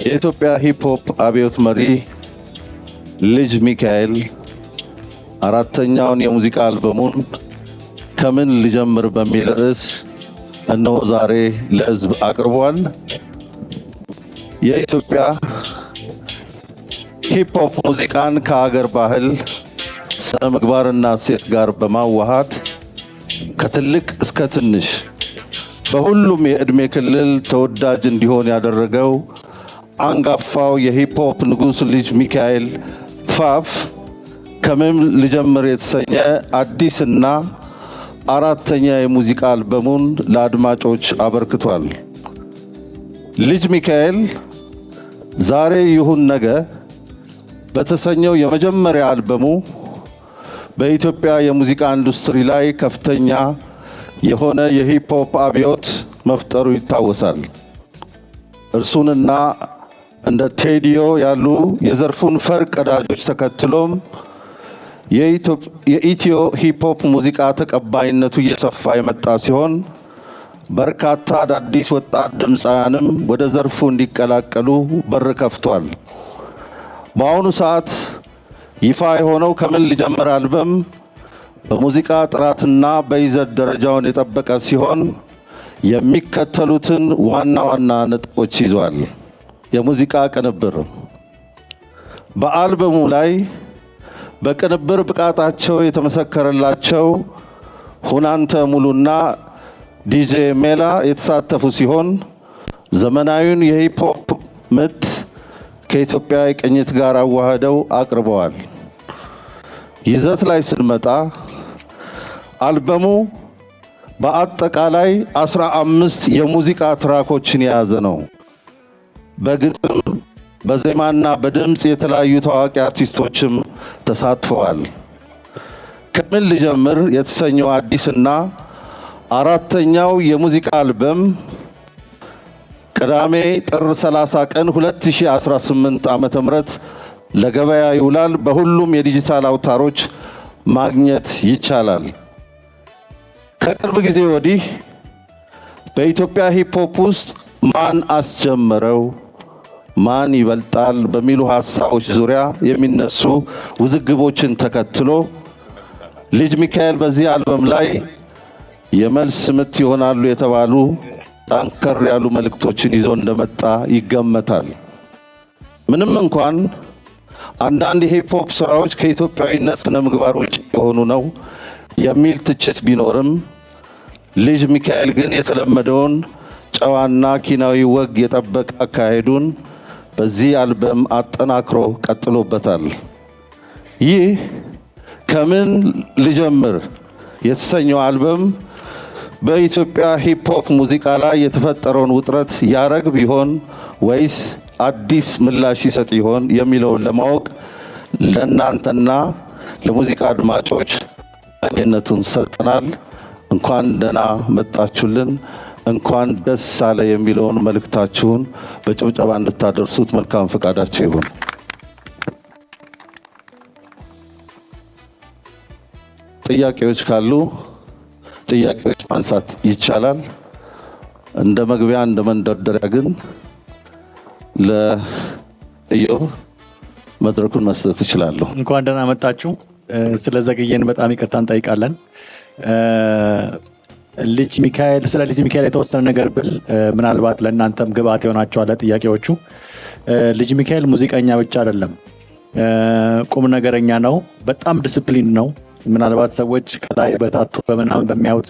የኢትዮጵያ ሂፕ ሆፕ አብዮት መሪ ልጅ ሚካኤል አራተኛውን የሙዚቃ አልበሙን ከምን ልጀምር በሚል ርዕስ እነሆ ዛሬ ለሕዝብ አቅርቧል። የኢትዮጵያ ሂፕ ሆፕ ሙዚቃን ከሀገር ባህል ስነ ምግባርና እሴት ጋር በማዋሃድ ከትልቅ እስከ ትንሽ በሁሉም የዕድሜ ክልል ተወዳጅ እንዲሆን ያደረገው አንጋፋው የሂፕ ሆፕ ንጉሥ ልጅ ሚካኤል ፋፍ ከምን ልጀምር የተሰኘ አዲስና አራተኛ የሙዚቃ አልበሙን ለአድማጮች አበርክቷል። ልጅ ሚካኤል ዛሬ ይሁን ነገ በተሰኘው የመጀመሪያ አልበሙ በኢትዮጵያ የሙዚቃ ኢንዱስትሪ ላይ ከፍተኛ የሆነ የሂፕ ሆፕ አብዮት መፍጠሩ ይታወሳል። እርሱንና እንደ ቴዲዮ ያሉ የዘርፉን ፈርቀዳጆች ተከትሎም የኢትዮ ሂፕ ሆፕ ሙዚቃ ተቀባይነቱ እየሰፋ የመጣ ሲሆን በርካታ አዳዲስ ወጣት ድምፃውያንም ወደ ዘርፉ እንዲቀላቀሉ በር ከፍቷል። በአሁኑ ሰዓት ይፋ የሆነው ከምን ልጀምር አልበም በሙዚቃ ጥራትና በይዘት ደረጃውን የጠበቀ ሲሆን የሚከተሉትን ዋና ዋና ነጥቦች ይዟል። የሙዚቃ ቅንብር። በአልበሙ ላይ በቅንብር ብቃታቸው የተመሰከረላቸው ሁናንተ ሙሉና ዲጄ ሜላ የተሳተፉ ሲሆን ዘመናዊውን የሂፕ ሆፕ ምት ከኢትዮጵያ ቅኝት ጋር አዋህደው አቅርበዋል። ይዘት ላይ ስንመጣ አልበሙ በአጠቃላይ 15 የሙዚቃ ትራኮችን የያዘ ነው። በግጥም በዜማና በድምፅ የተለያዩ ታዋቂ አርቲስቶችም ተሳትፈዋል። ከምን ልጀምር የተሰኘው አዲስና አራተኛው የሙዚቃ አልበም ቅዳሜ ጥር 30 ቀን 2018 ዓ.ም ለገበያ ይውላል። በሁሉም የዲጂታል አውታሮች ማግኘት ይቻላል። ከቅርብ ጊዜ ወዲህ በኢትዮጵያ ሂፕ ሆፕ ውስጥ ማን አስጀመረው፣ ማን ይበልጣል በሚሉ ሀሳቦች ዙሪያ የሚነሱ ውዝግቦችን ተከትሎ ልጅ ሚካኤል በዚህ አልበም ላይ የመልስ ምት ይሆናሉ የተባሉ ጠንከር ያሉ መልእክቶችን ይዞ እንደመጣ ይገመታል። ምንም እንኳን አንዳንድ የሂፕ ሆፕ ስራዎች ከኢትዮጵያዊነት ስነ ምግባር ውጭ የሆኑ ነው የሚል ትችት ቢኖርም ልጅ ሚካኤል ግን የተለመደውን ጨዋና ኪናዊ ወግ የጠበቀ አካሄዱን በዚህ አልበም አጠናክሮ ቀጥሎበታል። ይህ ከምን ልጀምር የተሰኘው አልበም በኢትዮጵያ ሂፕ ሆፕ ሙዚቃ ላይ የተፈጠረውን ውጥረት ያረግብ ይሆን ወይስ አዲስ ምላሽ ይሰጥ ይሆን የሚለውን ለማወቅ ለእናንተና ለሙዚቃ አድማጮች ዳኝነቱን ሰጥተናል። እንኳን ደህና መጣችሁልን፣ እንኳን ደስ አለ የሚለውን መልእክታችሁን በጭብጨባ እንድታደርሱት መልካም ፈቃዳችሁ ይሁን። ጥያቄዎች ካሉ ጥያቄዎች ማንሳት ይቻላል። እንደ መግቢያ እንደ መንደርደሪያ ግን ለኢዮብ መድረኩን መስጠት እችላለሁ። እንኳን ደህና መጣችሁ። ስለዘገየን በጣም ይቅርታ እንጠይቃለን። ልጅ ሚካኤል ስለ ልጅ ሚካኤል የተወሰነ ነገር ብል ምናልባት ለእናንተም ግብአት ይሆናችኋል ጥያቄዎቹ። ልጅ ሚካኤል ሙዚቀኛ ብቻ አይደለም፣ ቁም ነገረኛ ነው። በጣም ዲሲፕሊን ነው። ምናልባት ሰዎች ከላይ በታቱ በምናምን በሚያዩት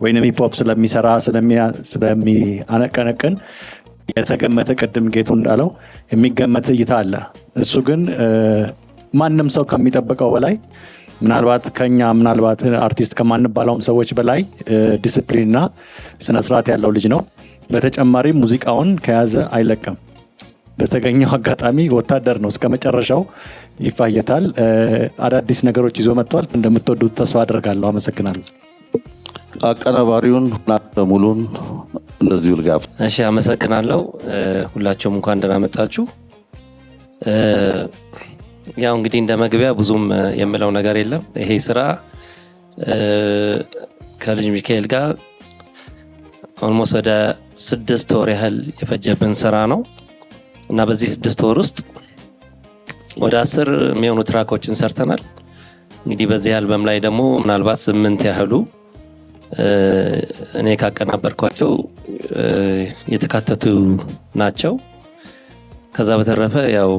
ወይንም ሂፕ ሆፕ ስለሚሰራ ስለሚያነቀነቅን የተገመተ ቅድም ጌቱ እንዳለው የሚገመት እይታ አለ። እሱ ግን ማንም ሰው ከሚጠብቀው በላይ ምናልባት ከኛ ምናልባት አርቲስት ከማንባለውም ሰዎች በላይ ዲሲፕሊንና ስነስርዓት ያለው ልጅ ነው። በተጨማሪ ሙዚቃውን ከያዘ አይለቅም። በተገኘው አጋጣሚ ወታደር ነው፣ እስከ መጨረሻው ይፋየታል። አዳዲስ ነገሮች ይዞ መጥቷል። እንደምትወዱት ተስፋ አደርጋለሁ። አመሰግናለሁ። አቀናባሪውን ሙሉን እንደዚሁ ልጋፍ። እሺ፣ አመሰግናለሁ። ሁላችሁም እንኳን ደህና መጣችሁ። ያው እንግዲህ እንደ መግቢያ ብዙም የምለው ነገር የለም። ይሄ ስራ ከልጅ ሚካኤል ጋር ኦልሞስት ወደ 6 ወር ያህል የፈጀብን ስራ ነው። እና በዚህ 6 ወር ውስጥ ወደ 10 የሚሆኑ ትራኮችን ሰርተናል። እንግዲህ በዚህ አልበም ላይ ደግሞ ምናልባት 8 ያህሉ እኔ ካቀናበርኳቸው የተካተቱ ናቸው። ከዛ በተረፈ ያው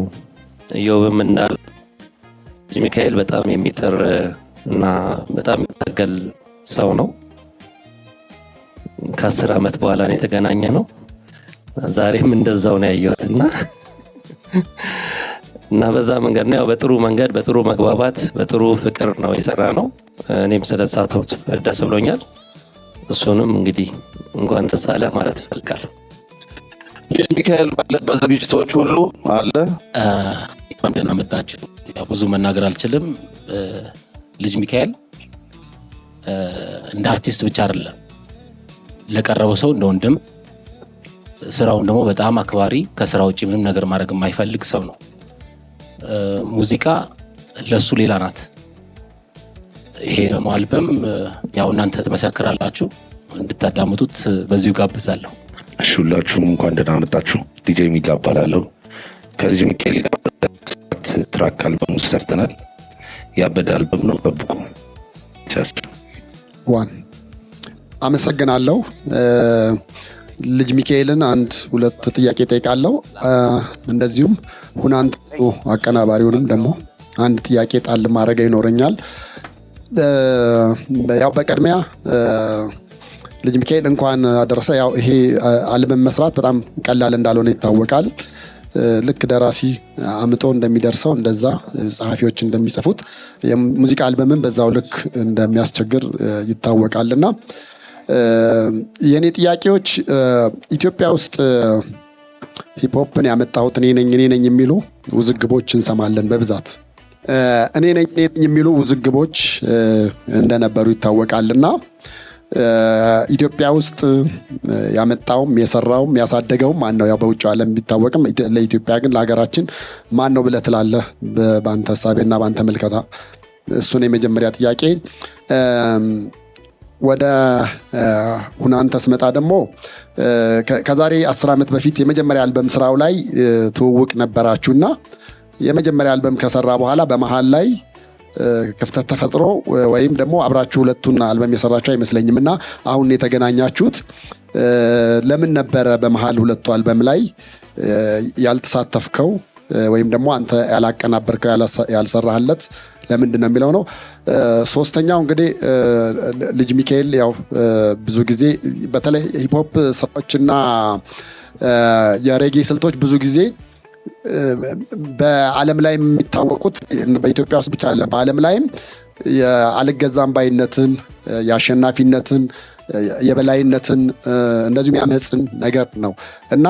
ኢዮብም እንዳለ ሚካኤል በጣም የሚጥር እና በጣም የሚታገል ሰው ነው። ከ10 ዓመት በኋላ ነው የተገናኘ ነው። ዛሬም እንደዛው ነው ያየሁት እና በዛ መንገድ ነው ያው በጥሩ መንገድ በጥሩ መግባባት በጥሩ ፍቅር ነው የሰራ ነው። እኔም ስለተሳተፍኩት ደስ ብሎኛል። እሱንም እንግዲህ እንኳን ደስ አለ ማለት እፈልጋለሁ። ሚካኤል ባለበት ዝግጅቶች ሁሉ አለ። እንደና መጣችሁ። ያው ብዙ መናገር አልችልም። ልጅ ሚካኤል እንደ አርቲስት ብቻ አይደለም ለቀረበው ሰው እንደ ወንድም፣ ስራውን ደግሞ በጣም አክባሪ፣ ከስራ ውጪ ምንም ነገር ማድረግ የማይፈልግ ሰው ነው። ሙዚቃ ለሱ ሌላ ናት። ይሄ ደግሞ አልበም ያው እናንተ ትመሰክራላችሁ፣ እንድታዳምጡት በዚሁ ጋብዛለሁ። እሺ ሁላችሁም እንኳን ደህና መጣችሁ። ዲጄ ሚጋ እባላለሁ። ከልጅ ሚካኤል ጋር ትራክ አልበም ሰርተናል። ያበደ አልበም ነው። ጠብቁ። ዋን አመሰግናለሁ። ልጅ ሚካኤልን 1-2 ጥያቄ ጠይቃለሁ። እንደዚሁም ሁናንተ አቀናባሪውንም ደግሞ አንድ ጥያቄ ጣል ማድረግ ይኖረኛል። ያው በቅድሚያ ልጅ ሚካኤል እንኳን አደረሰ። ያው ይሄ አልበም መስራት በጣም ቀላል እንዳልሆነ ይታወቃል። ልክ ደራሲ አምጦ እንደሚደርሰው እንደዛ ጸሐፊዎች እንደሚጽፉት የሙዚቃ አልበምን በዛው ልክ እንደሚያስቸግር ይታወቃልና የኔ ጥያቄዎች ኢትዮጵያ ውስጥ ሂፕሆፕን ያመጣሁት እኔ ነኝ የሚሉ ውዝግቦች እንሰማለን በብዛት። እኔ ነኝ የሚሉ ውዝግቦች እንደነበሩ ይታወቃልና ኢትዮጵያ ውስጥ ያመጣውም የሰራውም ያሳደገውም ማን ነው? ያው በውጭ ዓለም ቢታወቅም ለኢትዮጵያ ግን ለሀገራችን ማን ነው ብለህ ትላለህ በአንተ ሐሳቤና በአንተ መልከታ? እሱን የመጀመሪያ ጥያቄ። ወደ ሁናንተ ስመጣ ደግሞ ከዛሬ 10 ዓመት በፊት የመጀመሪያ አልበም ስራው ላይ ትውውቅ ነበራችሁና የመጀመሪያ አልበም ከሰራ በኋላ በመሃል ላይ ክፍተት ተፈጥሮ ወይም ደግሞ አብራችሁ ሁለቱን አልበም የሰራችሁ አይመስለኝም እና አሁን የተገናኛችሁት ለምን ነበረ? በመሃል ሁለቱ አልበም ላይ ያልተሳተፍከው ወይም ደግሞ አንተ ያላቀናበርከው ያልሰራህለት ለምንድን ነው የሚለው ነው። ሶስተኛው እንግዲህ ልጅ ሚካኤል ያው ብዙ ጊዜ በተለይ ሂፕሆፕ ስራዎችና የሬጌ ስልቶች ብዙ ጊዜ በዓለም ላይ የሚታወቁት በኢትዮጵያ ውስጥ ብቻ አይደለም፣ በዓለም ላይም የአልገዛም ባይነትን፣ የአሸናፊነትን፣ የበላይነትን እንደዚሁም ያመጽን ነገር ነው እና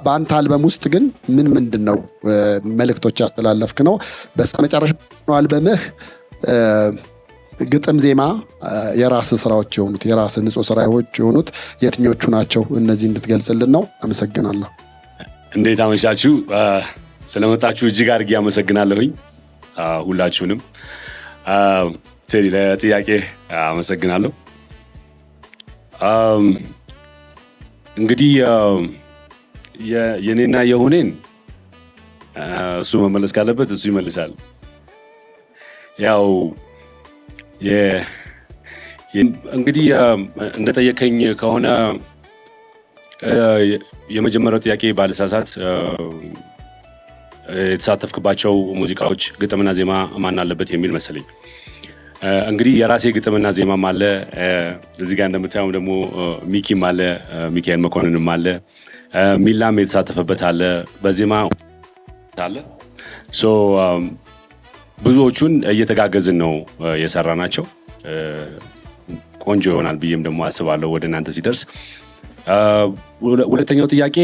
በአንተ አልበም ውስጥ ግን ምንድን ነው መልእክቶች ያስተላለፍክ ነው? በስተመጨረሻ አልበምህ ግጥም፣ ዜማ የራስህ ስራዎች የሆኑት የራስህ ንጹህ ስራዎች የሆኑት የትኞቹ ናቸው? እነዚህ እንድትገልጽልን ነው። አመሰግናለሁ። እንዴት አመሻችሁ? ስለመጣችሁ እጅግ አድርጌ አመሰግናለሁኝ ሁላችሁንም። ቴዲ ለጥያቄ አመሰግናለሁ። እንግዲህ የኔና የሁኔን እሱ መመለስ ካለበት እሱ ይመልሳል። ያው እንግዲህ እንደጠየቀኝ ከሆነ የመጀመሪያው ጥያቄ ባልሳሳት የተሳተፍክባቸው ሙዚቃዎች ግጥምና ዜማ ማን አለበት የሚል መሰለኝ። እንግዲህ የራሴ ግጥምና ዜማም አለ። እዚህ ጋር እንደምታየው ደግሞ ሚኪም አለ፣ ሚካኤል መኮንንም አለ፣ ሚላም የተሳተፈበት አለ፣ በዜማ አለ። ብዙዎቹን እየተጋገዝን ነው የሰራ ናቸው። ቆንጆ ይሆናል ብዬም ደግሞ አስባለሁ ወደ እናንተ ሲደርስ። ሁለተኛው ጥያቄ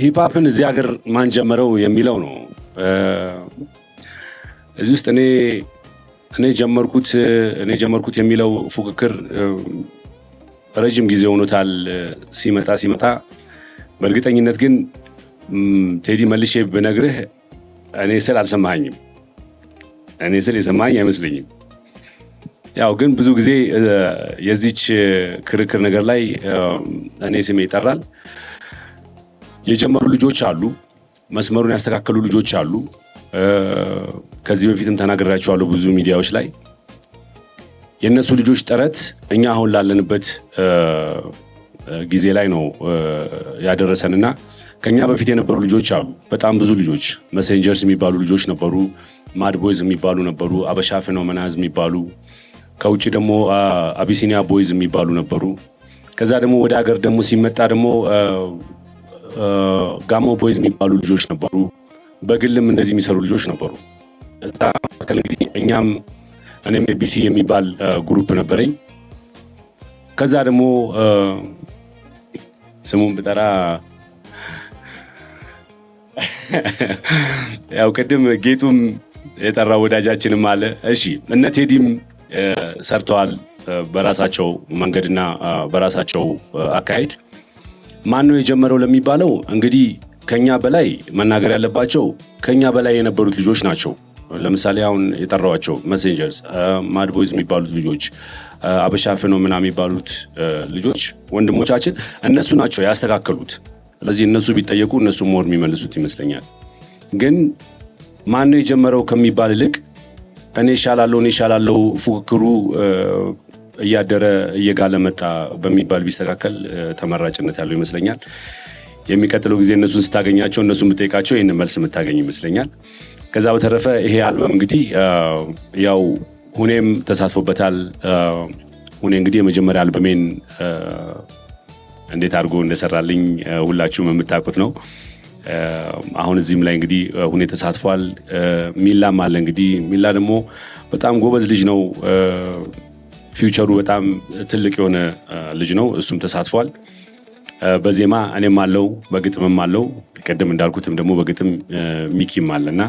ሂፕሆፕን እዚህ ሀገር ማን ጀመረው የሚለው ነው። እዚህ ውስጥ እኔ ጀመርኩት የሚለው ፉክክር ረጅም ጊዜ ሆኖታል ሲመጣ። በእርግጠኝነት ግን ቴዲ መልሼ ብነግርህ እኔ ስል አልሰማኸኝም። እኔ ስል የሰማኸኝ አይመስለኝም። ያው ግን ብዙ ጊዜ የዚች ክርክር ነገር ላይ እኔ ስሜ ይጠራል። የጀመሩ ልጆች አሉ፣ መስመሩን ያስተካከሉ ልጆች አሉ። ከዚህ በፊትም ተናግሬያቸዋለሁ ብዙ ሚዲያዎች ላይ። የእነሱ ልጆች ጥረት እኛ አሁን ላለንበት ጊዜ ላይ ነው ያደረሰንና ከኛ በፊት የነበሩ ልጆች አሉ፣ በጣም ብዙ ልጆች። መሴንጀርስ የሚባሉ ልጆች ነበሩ፣ ማድ ቦይዝ የሚባሉ ነበሩ፣ አበሻ ፌኖሜናዝ የሚባሉ፣ ከውጭ ደግሞ አቢሲኒያ ቦይዝ የሚባሉ ነበሩ። ከዛ ደግሞ ወደ ሀገር ደግሞ ሲመጣ ደግሞ ጋሞ ቦይዝ የሚባሉ ልጆች ነበሩ። በግልም እንደዚህ የሚሰሩ ልጆች ነበሩ። እዛ መካከል እንግዲህ እኔም ኤቢሲ የሚባል ግሩፕ ነበረኝ። ከዛ ደግሞ ስሙን ብጠራ ያው ቅድም ጌጡም የጠራ ወዳጃችንም አለ። እሺ እነ ቴዲም ሰርተዋል በራሳቸው መንገድና በራሳቸው አካሄድ። ማን ነው የጀመረው ለሚባለው እንግዲህ ከኛ በላይ መናገር ያለባቸው ከኛ በላይ የነበሩት ልጆች ናቸው። ለምሳሌ አሁን የጠራዋቸው መሴንጀርስ፣ ማድ ቦይዝ የሚባሉት ልጆች፣ አበሻ ፌኖሜና የሚባሉት ልጆች ወንድሞቻችን እነሱ ናቸው ያስተካከሉት። ስለዚህ እነሱ ቢጠየቁ እነሱ ሞር የሚመልሱት ይመስለኛል። ግን ማን ነው የጀመረው ከሚባል ይልቅ እኔ እሻላለሁ ፉክክሩ እያደረ እየጋለ መጣ በሚባል ቢስተካከል ተመራጭነት ያለው ይመስለኛል። የሚቀጥለው ጊዜ እነሱን ስታገኛቸው እነሱን ብጠይቃቸው ይህንን መልስ የምታገኝ ይመስለኛል። ከዛ በተረፈ ይሄ አልበም እንግዲህ ያው ሁኔም ተሳትፎበታል። ሁኔ እንግዲህ የመጀመሪያ አልበሜን እንዴት አድርጎ እንደሰራልኝ ሁላችሁም የምታውቁት ነው። አሁን እዚህም ላይ እንግዲህ ሁኔ ተሳትፏል። ሚላም አለ እንግዲህ። ሚላ ደግሞ በጣም ጎበዝ ልጅ ነው። ፊውቸሩ በጣም ትልቅ የሆነ ልጅ ነው። እሱም ተሳትፏል። በዜማ እኔም አለው፣ በግጥምም አለው። ቀደም እንዳልኩትም ደግሞ በግጥም ሚኪም አለና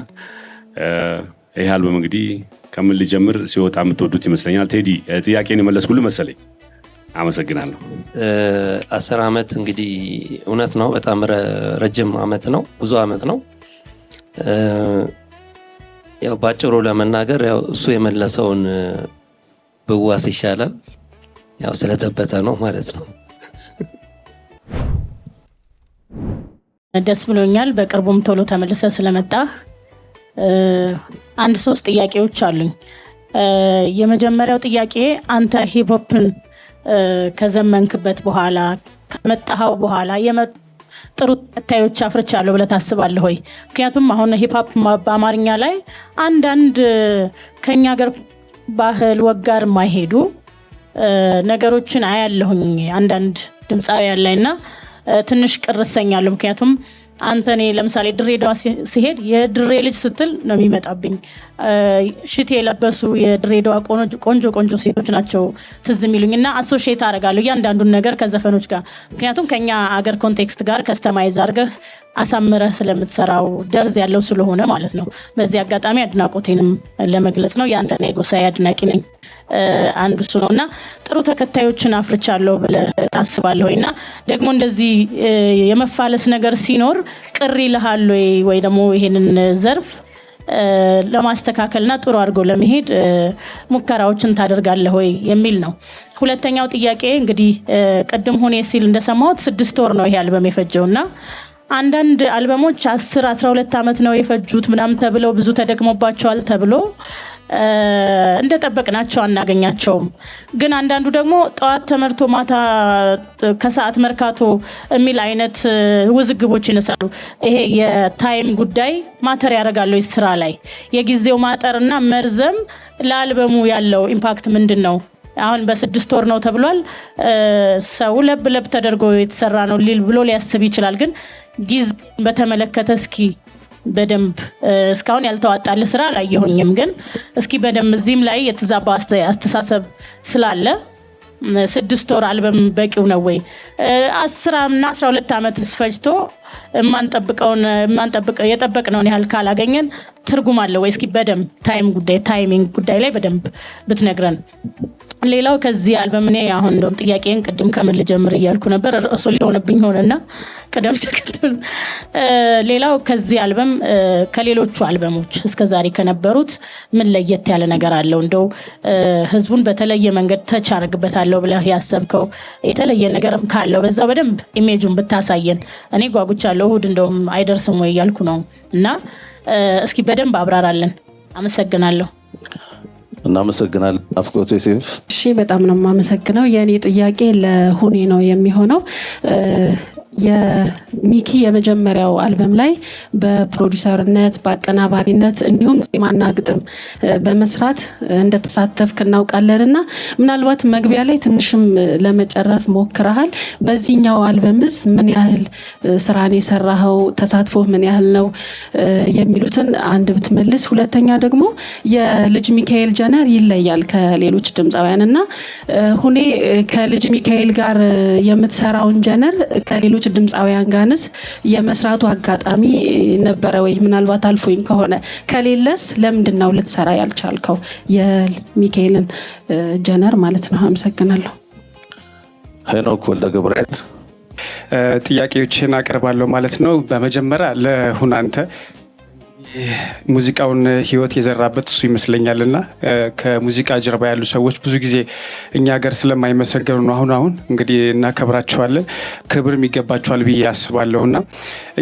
ይሄ አልበም እንግዲህ ከምን ልጀምር ሲወጣ የምትወዱት ይመስለኛል። ቴዲ ጥያቄን የመለስኩልህ መሰለኝ። አመሰግናለሁ። 10 ዓመት እንግዲህ እውነት ነው፣ በጣም ረጅም ዓመት ነው፣ ብዙ ዓመት ነው። ያው ባጭሩ ለመናገር ያው እሱ የመለሰውን ብዋስ ይሻላል፣ ያው ስለተበተ ነው ማለት ነው። ደስ ብሎኛል። በቅርቡም ቶሎ ተመልሰ ስለመጣ 1-3 ጥያቄዎች አሉኝ። የመጀመሪያው ጥያቄ አንተ ሂፕሆፕን ከዘመንክበት በኋላ ከመጣኸው በኋላ ጥሩ ተከታዮች አፍርቻለሁ ብለህ ታስባለህ ወይ? ምክንያቱም አሁን ሂፕሆፕ በአማርኛ ላይ አንዳንድ ከኛ ሀገር ባህል ወጋር የማይሄዱ ነገሮችን አያለሁኝ አንዳንድ ድምፃውያን ላይና ትንሽ ቅር እሰኛለሁ። ምክንያቱም አንተ እኔ ለምሳሌ ድሬዳዋ ሲሄድ የድሬ ልጅ ስትል ነው የሚመጣብኝ። ሽቴ የለበሱ የድሬዳዋ ቆንጆ ሴቶች ናቸው ትዝ የሚሉኝ እና አሶሺየት አደርጋለሁ እያንዳንዱን ነገር ከዘፈኖች ጋር። ምክንያቱም ከኛ አገር ኮንቴክስት ጋር ከስተማይዝ አድርገህ አሳምረህ ስለምትሰራው ደርዝ ያለው ስለሆነ ማለት ነው። በዚህ አጋጣሚ አድናቆቴንም ለመግለጽ ነው። የአንተና የጎሳዬ አድናቂ ነኝ። አንዱ እሱ ነው እና ጥሩ ተከታዮችን አፍርቻለሁ ብለህ ታስባለህ ወይ? እና ደግሞ እንደዚህ የመፋለስ ነገር ሲኖር ቅር ይልሃል ወይ ደግሞ ይሄንን ዘርፍ ለማስተካከልና ጥሩ አድርጎ ለመሄድ ሙከራዎችን ታደርጋለህ ወይ የሚል ነው። ሁለተኛው ጥያቄ እንግዲህ ቅድም ሆኔ ሲል እንደሰማሁት 6 ወር ነው ይሄ አልበም የፈጀውና አንዳንድ አልበሞች 10-12 ዓመት ነው የፈጁት ምናምን ተብለው ብዙ ተደክሞባቸዋል ተብሎ እንደጠበቅናቸው አናገኛቸውም። ግን አንዳንዱ ደግሞ ጠዋት ተመርቶ ማታ ከሰዓት መርካቶ የሚል አይነት ውዝግቦች ይነሳሉ። ይሄ የታይም ጉዳይ ማተር ያደርጋል ስራ ላይ የጊዜው ማጠርና መርዘም ለአልበሙ ያለው ኢምፓክት ምንድን ነው? አሁን በ6 ወር ነው ተብሏል። ሰው ለብ ተደርጎ የተሰራ ነው ብሎ ሊያስብ ይችላል። ግን ጊዜ በተመለከተ እስኪ በደንብ እስካሁን ያልተዋጣለ ስራ አላየሁኝም። ግን እስኪ በደንብ እዚህም ላይ የተዛባ አስተሳሰብ ስላለ 6 ወር አልበም በቂው ነው ወይ? 10 እና 12 ዓመት ፈጅቶ የጠበቅነውን ያህል ካላገኘን ትርጉም አለ ወይ? እስኪ በደንብ ታይሚንግ ጉዳይ ላይ በደንብ ብትነግረን። ሌላው ከዚህ አልበም እኔ አሁን እንደውም ጥያቄን ቅድም ከምን ልጀምር እያልኩ ነበር፣ ርዕሱ ሊሆንብኝ ሆነና ቅደም ተከተሉ። ሌላው ከዚህ አልበም ከሌሎቹ አልበሞች እስከዛሬ ከነበሩት ምን ለየት ያለ ነገር አለው? እንደው ህዝቡን በተለየ መንገድ ተች አድርግበታለሁ ብለህ ያሰብከው የተለየ ነገርም ካለው በዛው በደንብ ኢሜጁን ብታሳየን። እኔ ጓጉቻለሁ፣ እሑድ እንደውም አይደርስም ወይ እያልኩ ነው እና እስኪ በደንብ አብራራለን። አመሰግናለሁ። እናመሰግናለን። አፍቆት ዮሴፍ። እሺ በጣም ነው የማመሰግነው። የኔ ጥያቄ ለሁኔ ነው የሚሆነው። የሚኪ የመጀመሪያው አልበም ላይ በፕሮዲሰርነት በአቀናባሪነት እንዲሁም ዜማና ግጥም በመስራት እንደተሳተፍክ እናውቃለንና ምናልባት መግቢያ ላይ ትንሽም ለመጨረፍ ሞክረሃል። በዚህኛው አልበምስ ምን ያህል ስራን የሰራኸው፣ ተሳትፎ ምን ያህል ነው የሚሉትን አንድ ብትመልስ። ሁለተኛ ደግሞ የልጅ ሚካኤል ጀነር ይለያል ከሌሎች ድምፃውያንና ሁኔ ከልጅ ሚካኤል ጋር የምትሰራውን ጀነር ከሌሎች ድምፃውያን ጋርስ የመስራቱ አጋጣሚ ነበረ ወይ? ምናልባት አልፎኝ ከሆነ ከሌለስ ለምንድን ነው ልትሰራ ያልቻልከው የሚካኤልን ጀነር ማለት ነው? አመሰግናለሁ። ሄኖክ ወልደ ገብርኤል። ጥያቄዎችን አቀርባለሁ ማለት ነው። በመጀመሪያ ለሁናንተ ሙዚቃውን ህይወት የዘራበት እሱ ይመስለኛልና ከሙዚቃ ጀርባ ያሉ ሰዎች ብዙ ጊዜ እኛ ሀገር ስለማይመሰገኑ ነው። አሁን እንግዲህ እናከብራቸዋለን፣ ክብር የሚገባቸዋል ብዬ አስባለሁና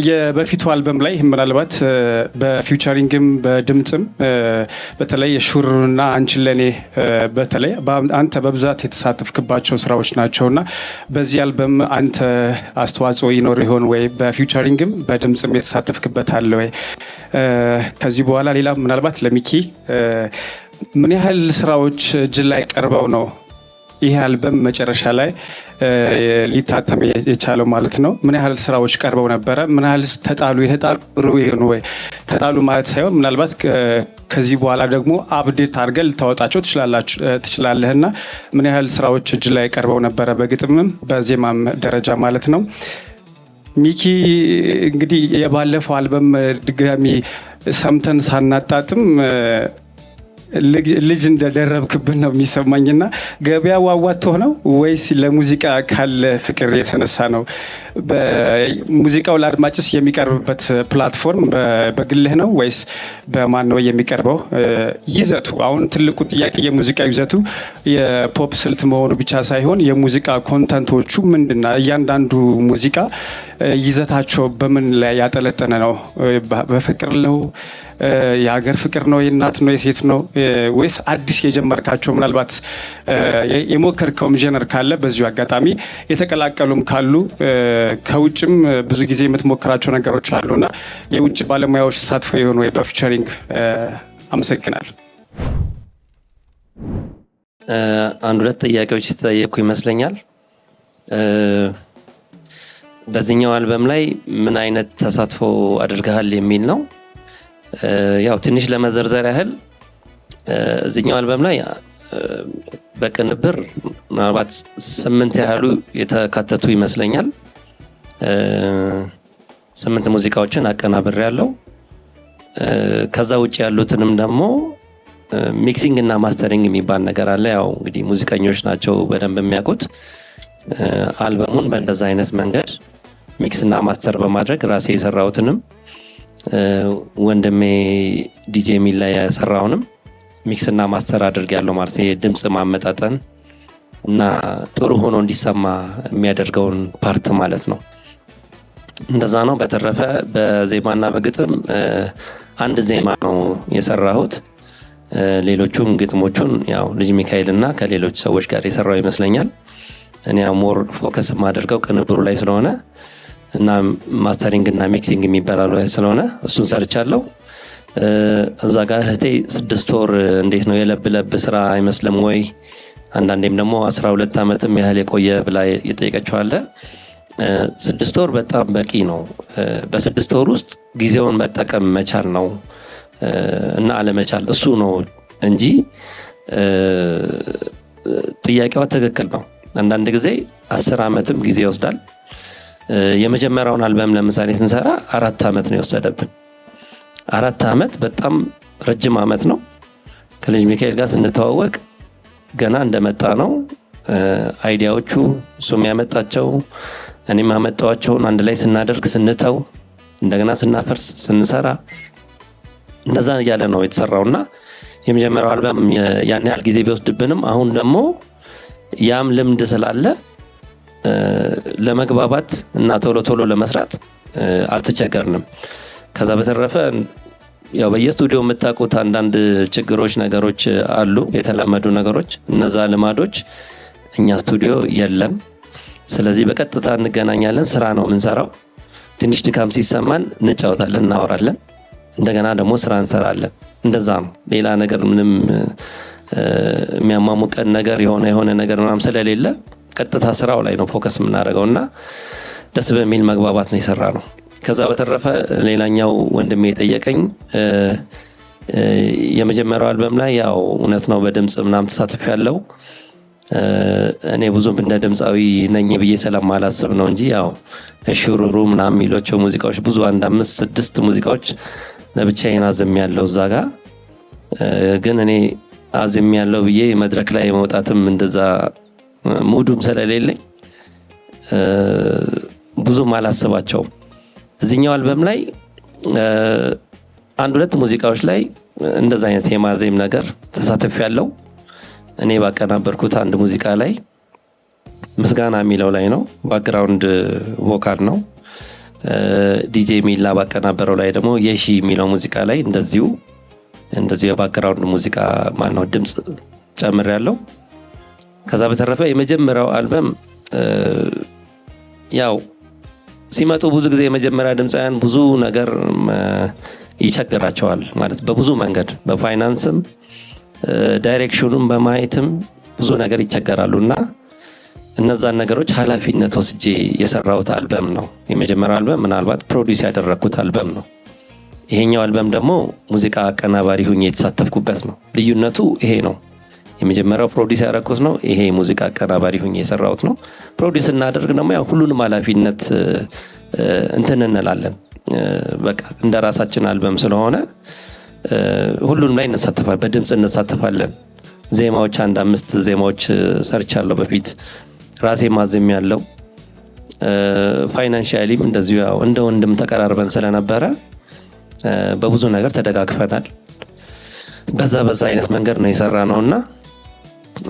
የበፊቱ አልበም ላይ ምናልባት በፊውቸሪንግም በድምጽም በተለይ ሹሩና አንቺን ለኔ በተለይ አንተ በብዛት የተሳተፍክባቸው ስራዎች ናቸውና በዚህ አልበም አንተ አስተዋጽኦ ይኖር ይሆን ወይ? በፊውቸሪንግም በድምጽም የተሳተፍክበት አለ ወይ? ከዚህ በኋላ ሌላ ምናልባት ለሚኪ ምን ያህል ስራዎች እጅ ላይ ቀርበው ነው ይሄ አልበም መጨረሻ ላይ ሊታተም የቻለው ማለት ነው? ምን ያህል ስራዎች ቀርበው ነበረ? ምን ያህል የተጣሉ ይሆን ወይ? ተጣሉ ማለት ሳይሆን ምናልባት ከዚህ በኋላ ደግሞ አፕዴት አድርገህ ልታወጣቸው ትችላለህና ምን ያህል ስራዎች እጅ ላይ ቀርበው ነበረ? በግጥምም በዜማም ደረጃ ማለት ነው። ሚኪ እንግዲህ የባለፈው አልበም ድጋሚ ሰምተን ሳናጣጥም ልጅ እንደደረብክብን ነው የሚሰማኝና ገበያ ዋዋቶ ነው ወይስ ለሙዚቃ ካለ ፍቅር የተነሳ ነው? ሙዚቃው ለአድማጭስ የሚቀርብበት ፕላትፎርም በግልህ ነው ወይስ በማን ነው የሚቀርበው? ይዘቱ አሁን ትልቁ ጥያቄ የሙዚቃ ይዘቱ የፖፕ ስልት መሆኑ ብቻ ሳይሆን የሙዚቃ ኮንተንቶቹ ምንድና እያንዳንዱ ሙዚቃ ይዘታቸው በምን ላይ ያጠለጠነ ነው? በፍቅር ነው? የሀገር ፍቅር ነው? የእናት ነው? የሴት ነው? ወይስ አዲስ የጀመርካቸው ምናልባት የሞከርከውም ጀነር ካለ በዚሁ አጋጣሚ የተቀላቀሉም ካሉ ከውጭም ብዙ ጊዜ የምትሞክራቸው ነገሮች አሉና የውጭ ባለሙያዎች ተሳትፎ የሆኑ ወይ በፊቸሪንግ? አመሰግናለሁ። አንድ ሁለት ጥያቄዎች የተጠየቁ ይመስለኛል። በዚህኛው አልበም ላይ ምን አይነት ተሳትፎ አድርገሃል የሚል ነው። ያው ትንሽ ለመዘርዘር ያህል እዚህኛው አልበም ላይ በቅንብር ምናልባት 8 ያህሉ የተካተቱ ይመስለኛል። 8 ሙዚቃዎችን አቀናብሬ ያለው። ከዛ ውጭ ያሉትንም ደግሞ ሚክሲንግ እና ማስተሪንግ የሚባል ነገር አለ። ያው እንግዲህ ሙዚቀኞች ናቸው በደንብ የሚያውቁት። አልበሙን በእንደዛ አይነት መንገድ ሚክስ እና ማስተር በማድረግ ራሴ የሰራሁትንም ወንድሜ ዲጄ ሚል ላይ የሰራውንም ሚክስ እና ማስተር አድርጌያለሁ ማለት ነው። የድምጽ ማመጣጠን እና ጥሩ ሆኖ እንዲሰማ የሚያደርገውን ፓርት ማለት ነው። እንደዛ ነው። በተረፈ በዜማና በግጥም አንድ ዜማ ነው የሰራሁት። ሌሎቹም ግጥሞቹን ያው ልጅ ሚካኤልና ከሌሎች ሰዎች ጋር የሰራው ይመስለኛል። እኔ ሞር ፎከስ ማደርገው ቅንብሩ ላይ ስለሆነ እና ማስተሪንግ እና ሚክሲንግ የሚባለው ስለሆነ እሱን ሰርቻለሁ። እዛ ጋር እህቴ 6 ወር እንዴት ነው የለብ ስራ አይመስልም ወይ? አንዳንዴም ደግሞ 12 ዓመትም ያህል የቆየ ብላ የጠየቀችው አለ። 6 ወር በጣም በቂ ነው። በ6 ወር ውስጥ ጊዜውን መጠቀም መቻል ነው እና አለመቻል እሱ ነው እንጂ ጥያቄዋ ትክክል ነው። አንዳንድ ጊዜ 10 ዓመትም ጊዜ ይወስዳል። የመጀመሪያውን አልበም ለምሳሌ ስንሰራ 4 ዓመት ነው የወሰደብን። 4 ዓመት በጣም ረጅም ዓመት ነው። ከልጅ ሚካኤል ጋር ስንተዋወቅ ገና እንደመጣ ነው አይዲያዎቹ እሱም ያመጣቸው እኔም አመጣዋቸውን አንድ ላይ ስናደርግ ስንተው እንደገና ስናፈርስ ስንሰራ እንደዛ ያለ ነው የተሰራውና የመጀመሪያው አልበም ያን ያህል ጊዜ ቢወስድብንም አሁን ደግሞ ያም ልምድ ስላለ ለመግባባት እና ቶሎ ቶሎ ለመስራት አልተቸገርንም። ከዛ በተረፈ ያው በየስቱዲዮ የምታውቁት አንዳንድ ችግሮች ነገሮች አሉ የተለመዱ ነገሮች እነዛ ልማዶች እኛ ስቱዲዮ የለም። ስለዚህ በቀጥታ እንገናኛለን ስራ ነው የምንሰራው። ትንሽ ድካም ሲሰማን እንጫወታለን እናወራለን እንደገና ደግሞ ስራ እንሰራለን እንደዛ ነው። ሌላ ነገር ምንም የሚያማሙቀን ነገር የሆነ ነገር ምናምን ስለሌለ ቀጥታ ስራው ላይ ነው ፎከስ የምናደርገውና ደስ በሚል መግባባት ነው የሰራነው። ከዛ በተረፈ ሌላኛው ወንድሜ የጠየቀኝ የመጀመሪያው አልበም ላይ ያው እውነት ነው በድምጽ ምናምን ተሳትፌያለሁ። እኔ ብዙም እንደ ድምጻዊ ነኝ ብዬ ስለማላስብ ነው እንጂ ያው እሽሩሩ ምናምን የሚሏቸው ሙዚቃዎች ብዙ 5-6 ሙዚቃዎች ለብቻዬን አዝሜያለሁ እዛ ጋር። ግን እኔ አዝሜያለሁ ብዬ መድረክ ላይ መውጣትም እንደዛ ሙዱም ስለሌለኝ ብዙም አላስባቸውም። እዚህኛው አልበም ላይ 1-2 ሙዚቃዎች ላይ እንደዛ አይነት የማዜም ነገር ተሳትፌያለሁ። እኔ ባቀናበርኩት አንድ ሙዚቃ ላይ ምስጋና የሚለው ላይ ነው ባክግራውንድ ቮካል ነው። ዲጄ ሚላ ባቀናበረው ላይ ደግሞ የሺ የሚለው ሙዚቃ ላይ እንደዚሁ የባክግራውንድ ሙዚቃ ማነው ድምጽ ጨምሬያለሁ። ከዛ በተረፈ የመጀመሪያው አልበም ያው ሲመጡ ብዙ ጊዜ የመጀመሪያ ድምጻውያን ብዙ ነገር ይቸግራቸዋል ማለት በብዙ መንገድ በፋይናንስም ዳይሬክሽኑን በማየትም ብዙ ነገር ይቸገራሉና እነዛን ነገሮች ኃላፊነት ወስጄ የሰራሁት አልበም ነው። የመጀመሪያው አልበም ምናልባት ፕሮዲዩስ ያደረኩት አልበም ነው። ይሄኛው አልበም ደግሞ ሙዚቃ አቀናባሪ ሆኜ የተሳተፍኩበት ነው። ልዩነቱ ይሄ ነው። የመጀመሪያው ፕሮዲዩስ ያደረኩት ነው። ይሄ ሙዚቃ አቀናባሪ ሆኜ የሰራሁት ነው። ፕሮዲዩስ እናደርግ ደግሞ ያው ሁሉንም ኃላፊነት እንትን እንላለን። በቃ እንደራሳችን አልበም ስለሆነ ሁሉንም ላይ እንሳተፋለን። በድምጽ እንሳተፋለን። ዜማዎች 1-5 ዜማዎች ሰርቻለሁ በፊት ራሴ ማዘም ያለው ፋይናንሻሊም እንደዚሁ ያው እንደ ወንድም ተቀራርበን ስለነበረ በብዙ ነገር ተደጋግፈናል። በዛ አይነት መንገድ ነው የሰራነውና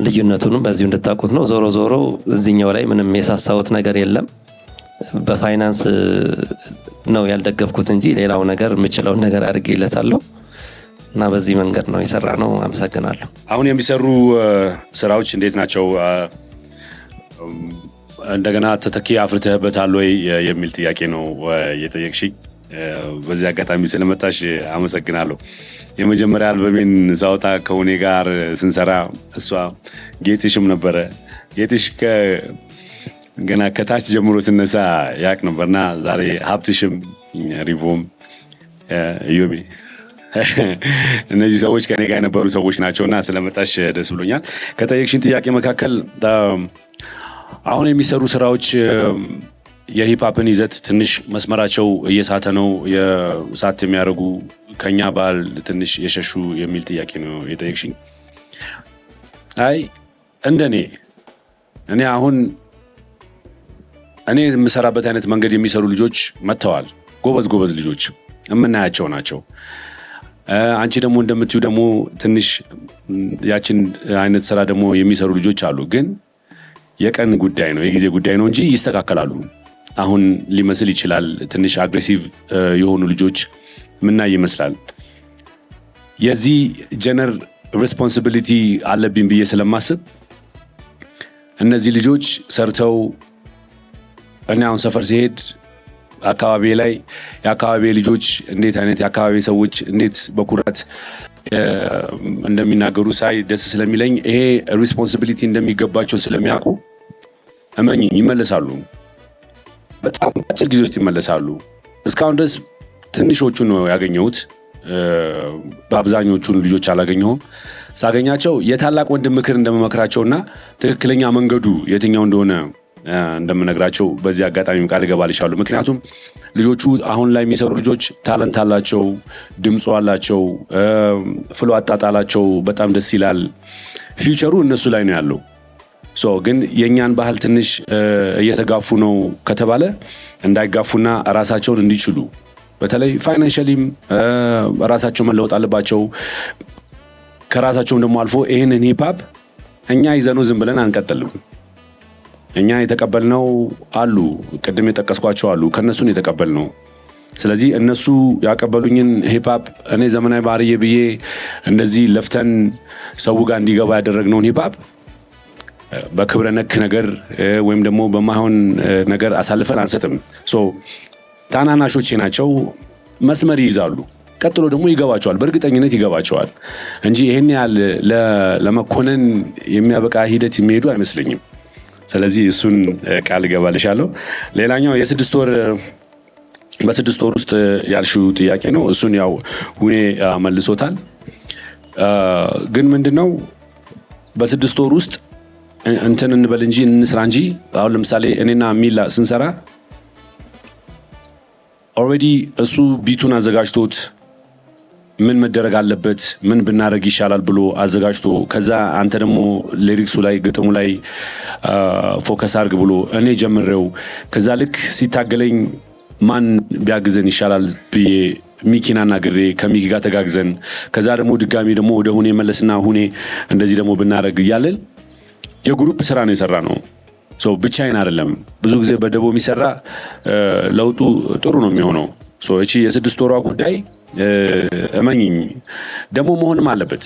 ልዩነቱንም በዚሁ እንድታውቁት ነው። ዞሮ እዚህኛው ላይ ምንም የሳሳውት ነገር የለም። በፋይናንስ ነው ያልደገፍኩት እንጂ ሌላው ነገር የምችለው ነገር አድርጌለታለሁ እና በዚህ መንገድ ነው የሰራነው። አመሰግናለሁ። አሁን የሚሰሩ ስራዎች እንዴት ናቸው? እንደገና ተተኪ አፍርተህበታል ወይ የሚል ጥያቄ ነው የጠየቅሽኝ። በዚህ አጋጣሚ ስለመጣሽ አመሰግናለሁ። የመጀመሪያ አልበሜን ሳውጣ ከሆኔ ጋር ስንሰራ እሷ ጌትሽም ነበረ። ጌትሽ ገና ከታች ጀምሮ ስነሳ ያቅ ነበርና ዛሬ ሀብትሽም ሪቮም ዮቤ እነዚህ ሰዎች ከኔ ጋር የነበሩ ሰዎች ናቸውና ስለመጣሽ ደስ ብሎኛል። ከጠየቅሽን ጥያቄ መካከል አሁን የሚሰሩ ስራዎች የሂፕሆፕን ይዘት ትንሽ መስመራቸው እየሳተ ነው፣ የሳት የሚያደርጉ ከኛ ባህል ትንሽ የሸሹ የሚል ጥያቄ ነው የጠየቅሽኝ። አይ እንደኔ አሁን እኔ የምሰራበት አይነት መንገድ የሚሰሩ ልጆች መጥተዋል። ጎበዝ ልጆች የምናያቸው ናቸው። አንቺ ደግሞ እንደምትዩ ደግሞ ትንሽ ያችን አይነት ስራ ደግሞ የሚሰሩ ልጆች አሉ። ግን የቀን ጉዳይ ነው የጊዜ ጉዳይ ነው እንጂ ይስተካከላሉ። አሁን ሊመስል ይችላል ትንሽ አግሬሲቭ የሆኑ ልጆች ምናይ ይመስላል። የዚህ ጀነር ሬስፖንሲቢሊቲ አለብኝ ብዬ ስለማስብ እነዚህ ልጆች ሰርተው እኔ አሁን ሰፈር ሲሄድ አካባቢ ላይ የአካባቢ ልጆች እንዴት አይነት የአካባቢ ሰዎች እንዴት በኩራት እንደሚናገሩ ሳይ ደስ ስለሚለኝ ይሄ ሪስፖንሲቢሊቲ እንደሚገባቸው ስለሚያውቁ እመኝ ይመለሳሉ። በጣም አጭር ጊዜ ውስጥ ይመለሳሉ። እስካሁን ድረስ ትንሾቹ ነው ያገኘሁት። በአብዛኞቹን ልጆች አላገኘሁም። ሳገኛቸው የታላቅ ወንድም ምክር እንደመመክራቸውና ትክክለኛ መንገዱ የትኛው እንደሆነ እንደምነግራቸው በዚህ አጋጣሚ ቃል እገባልሻለሁ። ምክንያቱም ልጆቹ አሁን ላይ የሚሰሩ ልጆች ታለንት አላቸው፣ ድምፁ አላቸው፣ ፍሎ አጣጣላቸው በጣም ደስ ይላል። ፊውቸሩ እነሱ ላይ ነው ያለው። ግን የኛን ባህል ትንሽ እየተጋፉ ነው ከተባለ እንዳይጋፉና ራሳቸውን እንዲችሉ በተለይ ፋይናንሻሊም ራሳቸው መለወጥ አለባቸው። ከራሳቸውም ደግሞ አልፎ ይህንን ሂፕሆፕ እኛ ይዘነው ዝም ብለን አንቀጥልም። እኛ የተቀበልነው አሉ፣ ቅድም የጠቀስኳቸው አሉ፣ ከነሱን የተቀበልነው። ስለዚህ እነሱ ያቀበሉኝን ሂፕሆፕ እኔ ዘመናዊ ባህርዬ ብዬ እንደዚህ ለፍተን ሰው ጋር እንዲገባ ያደረግነውን ሂፕሆፕ በክብረ ነክ ነገር ወይም ደግሞ በማይሆን ነገር አሳልፈን አንሰጥም። ታናናሾቼ ናቸው፣ መስመር ይይዛሉ። ቀጥሎ ደግሞ ይገባቸዋል፣ በእርግጠኝነት ይገባቸዋል እንጂ ይሄን ያህል ለመኮነን የሚያበቃ ሂደት የሚሄዱ አይመስለኝም። ስለዚህ እሱን ቃል እገባልሻለሁ። ሌላኛው በ6 ወር ውስጥ ያልሽው ጥያቄ ነው። እሱን ያው ሁኔ መልሶታል። ግን ምንድነው በ6 ወር ውስጥ እንትን እንበል እንጂ እንስራ እንጂ አሁን ለምሳሌ እኔና ሚላ ስንሰራ ኦልሬዲ እሱ ቢቱን አዘጋጅቶት ምን መደረግ አለበት ምን ብናረግ ይሻላል ብሎ አዘጋጅቶ ከዛ አንተ ደግሞ ሊሪክሱ ላይ ግጥሙ ላይ ፎከስ አድርግ ብሎ እኔ ጀምሬው ከዛ ልክ ሲታገለኝ ማን ቢያግዘን ይሻላል ብዬ ሚኪናና ግሬ ከሚኪ ጋር ተጋግዘን ከዛ ደግሞ ድጋሚ ደግሞ ወደ ሁኔ መለስና ሁኔ እንደዚህ ደግሞ ብናረግ ይያለል የግሩፕ ስራ ነው የሰራ ነው። ብቻዬን አይደለም። ብዙ ጊዜ በደቦ የሚሰራ ለውጡ ጥሩ ነው የሚሆነው። እቺ የ6 ወሯ ጉዳይ እመኝኝ ደግሞ መሆንም አለበት።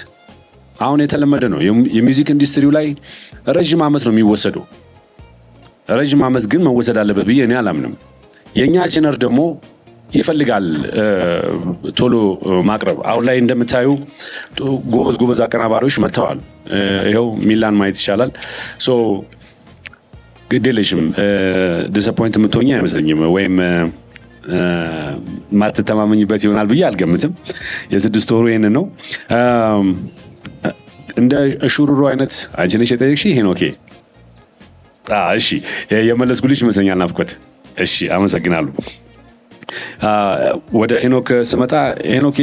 አሁን የተለመደ ነው የሚውዚክ ኢንዱስትሪው ላይ ረጅም ዓመት ነው የሚወሰደው። ረጅም ዓመት ግን መወሰድ አለበት ብዬ እኔ አላምንም። የኛ ጀነር ደግሞ ይፈልጋል ቶሎ ማቅረብ። አሁን ላይ እንደምታዩ ጎበዝ አቀናባሪዎች መጥተዋል። ይሄው ሚላን ማየት ይቻላል። ግዴለሽም ዲስአፖይንት የምትሆኚ አይመስለኝም ወይም ማትተማመኝበት ይሆናል ብዬ አልገምትም። የ6 ወሩ ይሄን ነው። እንደ ሹሩሩ አይነት አንቺ ነሽ የጠየቅሽ ሄኖኬ? እሺ የመለስኩልሽ ይመስለኛል ናፍቆት። እሺ አመሰግናለሁ። ወደ ሄኖክ ስመጣ ሄኖኬ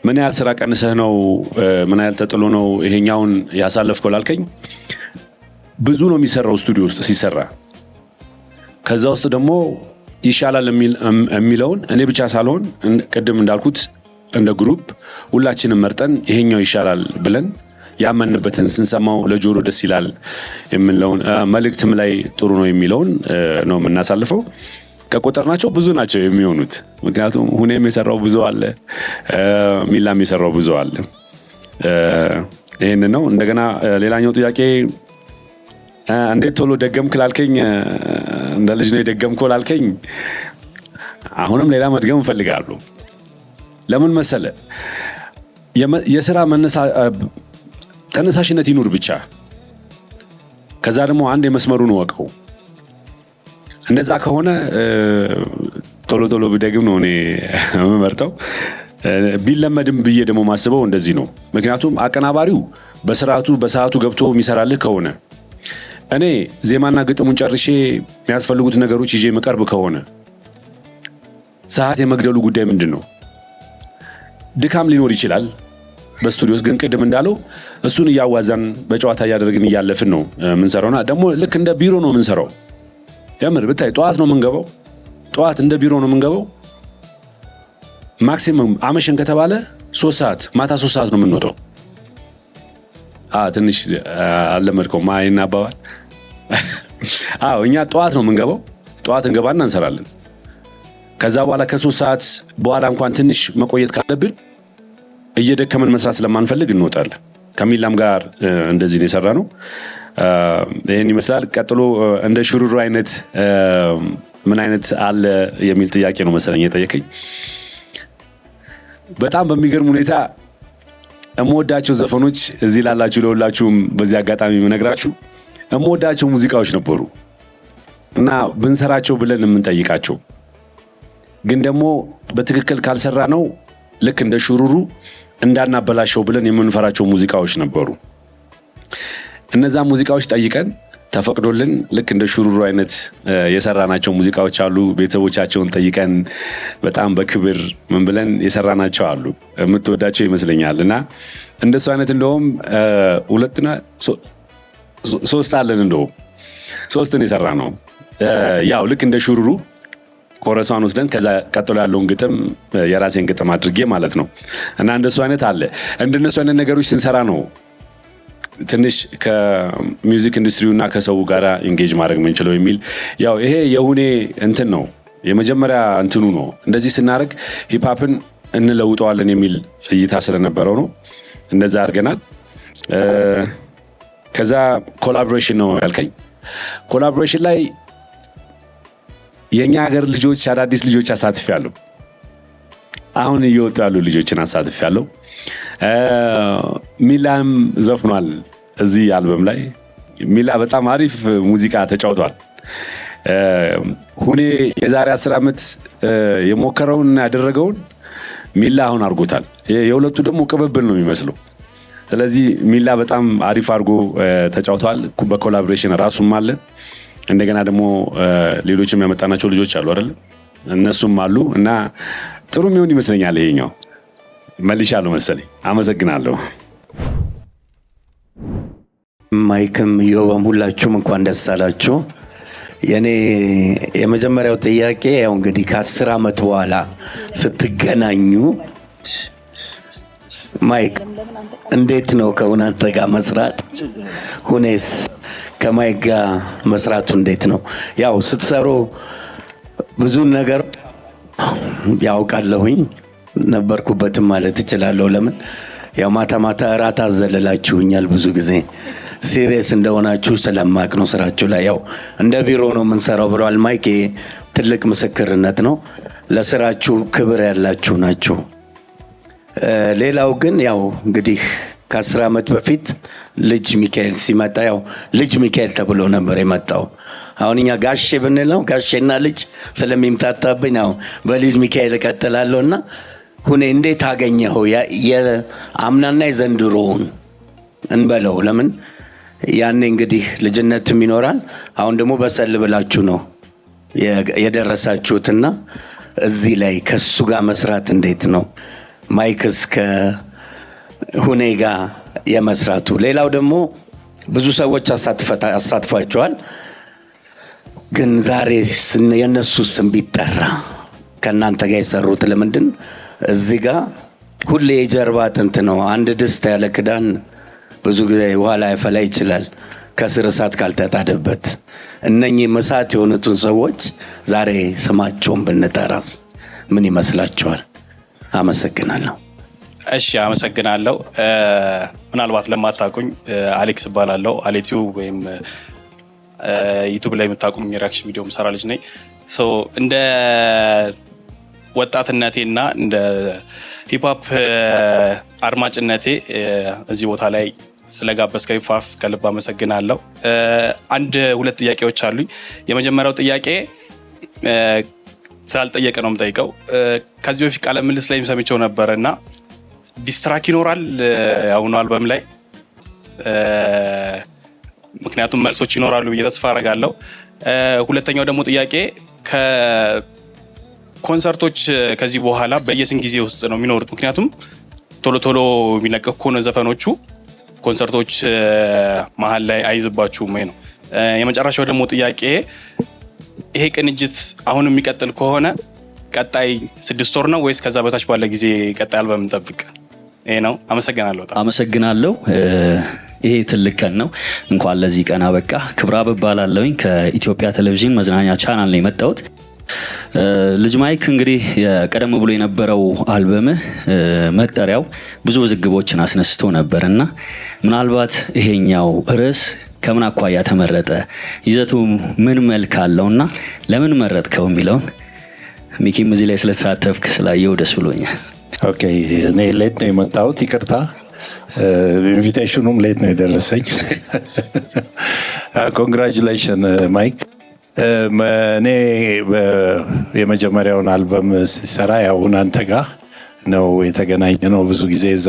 ምን ያህል ስራ ቀንሰህ ነው ምን ያህል ተጥሎ ነው ይሄኛውን ያሳለፍከው ላልከኝ፣ ብዙ ነው የሚሰራው ስቱዲዮ ውስጥ ሲሰራ። ከዛ ውስጥ ደግሞ ይሻላል የሚለውን እኔ ብቻ ሳልሆን ቅድም እንዳልኩት እንደ ግሩፕ ሁላችንም መርጠን ይሄኛው ይሻላል ብለን ያመንበትን ስንሰማው ለጆሮ ደስ ይላል የምንለውን መልእክትም ላይ ጥሩ ነው የሚለውን ነው የምናሳልፈው። ከቆጠርናቸው ብዙ ናቸው የሚሆኑት። ምክንያቱም ሁኔም የሰራው ብዙ አለ፣ ሚላም የሰራው ብዙ አለ። ይሄን ነው። እንደገና ሌላኛው ጥያቄ እንዴት ቶሎ ደገምክ ላልከኝ፣ እንደ ልጅ ነው የደገምከው ላልከኝ፣ አሁንም ሌላ መድገም እፈልጋለሁ። ለምን መሰለ? የሥራ ተነሳሽነት ይኑር ብቻ። ከዛ ደግሞ አንድ የመስመሩን ወቀው። እንደዛ ከሆነ ቶሎ ብደግም ነው እኔ የምመርጠው። ቢለመድም ብዬ ደግሞ ማስበው እንደዚህ ነው። ምክንያቱም አቀናባሪው በሰዓቱ ገብቶ የሚሰራልህ ከሆነ እኔ ዜማና ግጥሙን ጨርሼ የሚያስፈልጉት ነገሮች ይዤ መቀርብ ከሆነ ሰዓት የመግደሉ ጉዳይ ምንድን ነው? ድካም ሊኖር ይችላል በስቱዲዮስ፣ ግን ቅድም እንዳለው እሱን እያዋዛን በጨዋታ እያደረግን እያለፍን ነው የምንሰራውና ደግሞ ልክ እንደ ቢሮ ነው የምንሰራው። የምር ብታይ ጠዋት ነው የምንገባው፣ ጠዋት እንደ ቢሮ ነው የምንገባው። ማክሲመም አመሸን ከተባለ 3 ሰዓት ማታ 3 ሰዓት ነው የምንወጣው። ትንሽ አለመድከው ማይና አባባል። እኛ ጠዋት ነው የምንገባው፣ ጠዋት እንገባና እንሰራለን። ከዛ በኋላ ከ3 ሰዓት በኋላ እንኳን ትንሽ መቆየት ካለብን እየደከመን መስራት ስለማንፈልግ እንወጣለን። ከሚላም ጋር እንደዚህ ነው የሰራ ነው። ይሄን ይመስላል። ቀጥሎ እንደ ሹሩሩ አይነት ምን አይነት አለ የሚል ጥያቄ ነው መሰለኝ የጠየቀኝ። በጣም በሚገርም ሁኔታ እምወዳቸው ዘፈኖች እዚህ ላላችሁ ለሁላችሁም በዚህ አጋጣሚ የምነግራችሁ እምወዳቸው ሙዚቃዎች ነበሩ እና ብንሰራቸው ብለን የምንጠይቃቸው ግን ደግሞ በትክክል ካልሰራ ነው ልክ እንደ ሹሩሩ እንዳናበላሸው ብለን የምንፈራቸው ሙዚቃዎች ነበሩ። እነዛ ሙዚቃዎች ጠይቀን ተፈቅዶልን ልክ እንደ ሹሩሩ አይነት የሰራናቸው ሙዚቃዎች አሉ። ቤተሰቦቻቸውን ጠይቀን በጣም በክብር ምን ብለን የሰራናቸው አሉ። የምትወዳቸው ይመስለኛል። እና እንደሱ አይነት እንደውም 2 እና 3 አለን። እንደውም 3 የሰራ ነው። ያው ልክ እንደ ሹሩሩ ኮረሷን ወስደን ከዛ ቀጥሎ ያለውን ግጥም የራሴን ግጥም አድርጌ ማለት ነው። እና እንደሱ አይነት አለ። እንደነሱ አይነት ነገሮች ስንሰራ ነው ትንሽ ከሚውዚክ ኢንዱስትሪው እና ከሰው ጋር ኢንጌጅ ማድረግ የምንችለው የሚል ያው ይሄ የሁኔ እንትን ነው የመጀመሪያ እንትኑ ነው። እንደዚህ ስናደርግ ሂፕሆፕን እንለውጠዋለን የሚል እይታ ስለነበረው ነው እንደዛ አድርገናል። ከዛ ኮላቦሬሽን ነው ያልከኝ። ኮላቦሬሽን ላይ የኛ ሀገር ልጆች አዳዲስ ልጆች አሳትፌያለሁ። አሁን እየወጡ ያሉ ልጆችን አሳትፌያለሁ። ሚላም ዘፍኗል እዚህ አልበም ላይ። ሚላ በጣም አሪፍ ሙዚቃ ተጫውቷል። ሁኔ የዛሬ 10 ዓመት የሞከረውን ያደረገውን ሚላ አሁን አድርጎታል። የሁለቱ ደግሞ ቅብብል ነው የሚመስለው። ስለዚህ ሚላ በጣም አሪፍ አድርጎ ተጫውቷል። በኮላቦሬሽን ራሱም አለ። እንደገና ደግሞ ሌሎችም ያመጣናቸው ልጆች አሉ አይደል? እነሱም አሉ እና ጥሩ የሚሆን ይመስለኛል። ይሄኛው መልሻለሁ መሰለኝ። አመሰግናለሁ። ማይክም ዮባም ሁላችሁም እንኳን ደስ አላችሁ። የኔ የመጀመሪያው ጥያቄ ያው እንግዲህ ከ10 ዓመት በኋላ ስትገናኙ ማይክ እንዴት ነው ከእናንተ ጋር መስራት? ሁኔስ ከማይክ ጋር መስራቱ እንዴት ነው? ያው ስትሰሩ ብዙ ነገር ያውቃለሁኝ ነበርኩበትም ማለት እችላለሁ። ለምን ያው ማታ ማታ እራት አዘለላችሁኛል። ብዙ ጊዜ ሲሪየስ እንደሆናችሁ ስለማቅ ነው። ስራችሁ ላይ ያው እንደ ቢሮ ነው የምንሰራው ብለዋል ማይክ። ትልቅ ምስክርነት ነው። ለስራችሁ ክብር ያላችሁ ናችሁ። ሌላው ግን ያው እንግዲህ ከ10 ዓመት በፊት ልጅ ሚካኤል ሲመጣ ያው ልጅ ሚካኤል ተብሎ ነበር የመጣው። አሁን እኛ ጋሼ ብንለው ጋሼና ልጅ ስለሚምታታብኝ ያው በልጅ ሚካኤል እቀጥላለሁና ሁኔ እንዴት አገኘኸው? የአምናና የዘንድሮውን እንበለው። ለምን ያኔ እንግዲህ ልጅነትም ይኖራል። አሁን ደግሞ በሰል ብላችሁ ነው የደረሳችሁትና እዚህ ላይ ከሱ ጋር መስራት እንዴት ነው? ማይክስ ከሁኔ ጋር የመስራቱ። ሌላው ደግሞ ብዙ ሰዎች አሳትፏቸዋል። ግን ዛሬ የነሱ ስም ቢጠራ ከናንተ ጋር የሰሩት ለምንድን እዚህ ጋር ሁሌ የጀርባ አጥንት ነው። አንድ ድስት ያለ ክዳን ብዙ ጊዜ ውሃ ላይ ያፈላ ይችላል ከስር እሳት ካልተጣደበት። እነኚህ መሳት የሆኑትን ሰዎች ዛሬ ስማቸውን ብንጠራስ ምን ይመስላችኋል? አመሰግናለሁ። እሺ አመሰግናለሁ። ምናልባት ለማታውቁኝ አሌክስ እባላለሁ። አሌቲው ወይም ዩቲዩብ ላይ የምታውቁኝ ሪአክሽን ቪዲዮ ምሰራ ልጅ ነኝ። ሶ እንደ ወጣትነቴና እንደ ሂፕሆፕ አድማጭነቴ እዚህ ቦታ ላይ ስለጋበዝከኝ ፋፍ ከልብ አመሰግናለሁ። 1-2 ጥያቄዎች አሉኝ። የመጀመሪያው ጥያቄ ስላልጠየቀ ነው የምጠይቀው። ከዚህ በፊት ቃለ ምልልስ ላይ ሰምቼው ነበርና ዲስትራክ ይኖራል አሁን አልበም ላይ? ምክንያቱም መልሶች ይኖራሉ ብዬ ተስፋ አደርጋለሁ። ሁለተኛው ደግሞ ጥያቄ ከኮንሰርቶች ከዚህ በኋላ በየስንት ጊዜ ውስጥ ነው የሚኖሩት? ምክንያቱም ቶሎ ቶሎ የሚለቀቁ ከሆነ ዘፈኖቹ ኮንሰርቶች መሀል ላይ አይዝባችሁም ወይ ነው። የመጨረሻው ደግሞ ጥያቄ ይሄ ቅንጅት አሁን የሚቀጥል ከሆነ ቀጣይ 6 ወር ነው ወይስ ከዛ በታች ባለ ጊዜ ቀጣይ አልበም እንጠብቅ? ይሄ ነው። አመሰግናለሁ። አመሰግናለሁ። ይሄ ትልቅ ቀን ነው። እንኳን ለዚህ ቀን አበቃ። ክብራብ እባላለሁኝ ከኢትዮጵያ ቴሌቪዥን መዝናኛ ቻናል ነው የመጣሁት። ልጅ ማይክ እንግዲህ ቀደም ብሎ የነበረው አልበምህ መጠሪያው ብዙ ውዝግቦችን አስነስቶ ነበርና ምናልባት ይሄኛው ርዕስ ከምን አኳያ ተመረጠ? ይዘቱ ምን መልክ አለውና ለምን መረጥከው የሚለውን ሚኪም እዚህ ላይ ስለተሳተፍክ ስላየው ደስ ብሎኛል። ኦኬ፣ እኔ ሌት ነው የመጣሁት፣ ይቅርታ። ኢንቪቴሽኑም ሌት ነው የደረሰኝ። ኮንግራጁሌሽን ማይክ። እኔ የመጀመሪያውን አልበም ሲሰራ ያው እናንተ ጋር ነው የተገናኘ ነው። ብዙ ጊዜ እዛ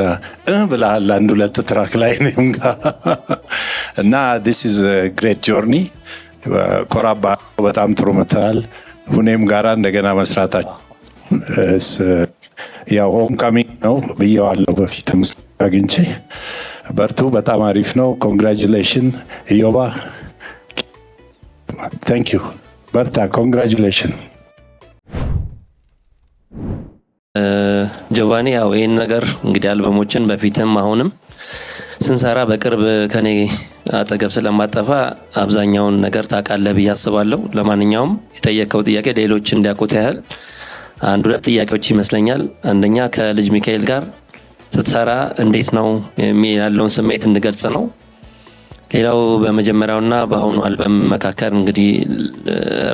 ብለሃል አንድ ሁለት ትራክ ላይ እኔም ጋር እና this is a great journey ኮራባ በጣም ጥሩ መተሃል። ሁኔም ጋራ እንደገና መስራታችን ያው ሆም ካሚንግ ነው ብየዋለሁ በፊትም አግኝቼ። በርቱ፣ በጣም አሪፍ ነው። ኮንግራጁሌሽን ኢዮባ፣ ታንክ ዩ፣ በርታ፣ ኮንግራጁሌሽን። ጆቫኒ ያው ይህን ነገር እንግዲህ አልበሞችን በፊትም አሁንም ስንሰራ በቅርብ ከኔ አጠገብ ስለማጠፋ አብዛኛውን ነገር ታውቃለህ ብዬ አስባለሁ። ለማንኛውም የጠየቀው ጥያቄ ሌሎች እንዲያውቁት ያህል አንድ ሁለት ጥያቄዎች ይመስለኛል። አንደኛ ከልጅ ሚካኤል ጋር ስትሰራ እንዴት ነው ያለውን ስሜት እንድገልጽ ነው። ሌላው በመጀመሪያውና በአሁኑ አልበም መካከል እንግዲህ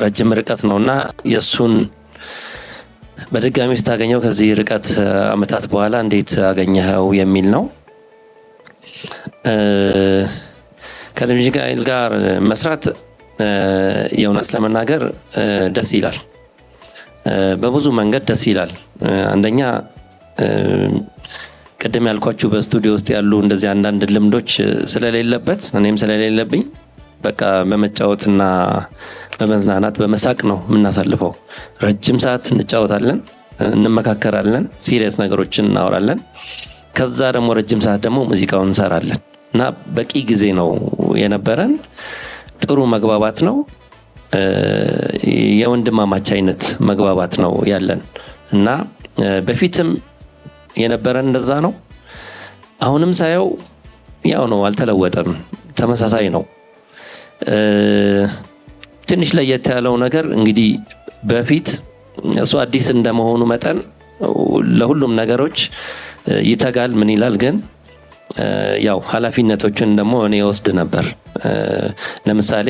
ረጅም ርቀት ነውና የሱን በድጋሚ ስታገኘው ከዚህ ርቀት አመታት በኋላ እንዴት አገኘኸው የሚል ነው። ከልጅ ሚካኤል ጋር መስራት የእውነት ለመናገር ደስ ይላል። በብዙ መንገድ ደስ ይላል። አንደኛ ቅድም ያልኳችሁ በስቱዲዮ ውስጥ ያሉ እንደዚህ አንዳንድ ልምዶች ስለሌለበት እኔም ስለሌለብኝ በቃ በመጫወትና በመዝናናት በመሳቅ ነው የምናሳልፈው። ረጅም ሰዓት እንጫወታለን፣ እንመካከራለን፣ ሲሪየስ ነገሮችን እናወራለን። ከዛ ደግሞ ረጅም ሰዓት ደግሞ ሙዚቃውን እንሰራለን እና በቂ ጊዜ ነው የነበረን። ጥሩ መግባባት ነው። የወንድማማች አይነት መግባባት ነው ያለን እና በፊትም የነበረን እንደዛ ነው። አሁንም ሳየው ያው ነው፣ አልተለወጠም፣ ተመሳሳይ ነው። ትንሽ ለየት ያለው ነገር እንግዲህ በፊት እሱ አዲስ እንደመሆኑ መጠን ለሁሉም ነገሮች ይተጋል፣ ምን ይላል። ግን ያው ኃላፊነቶችን ደግሞ እኔ ወስድ ነበር። ለምሳሌ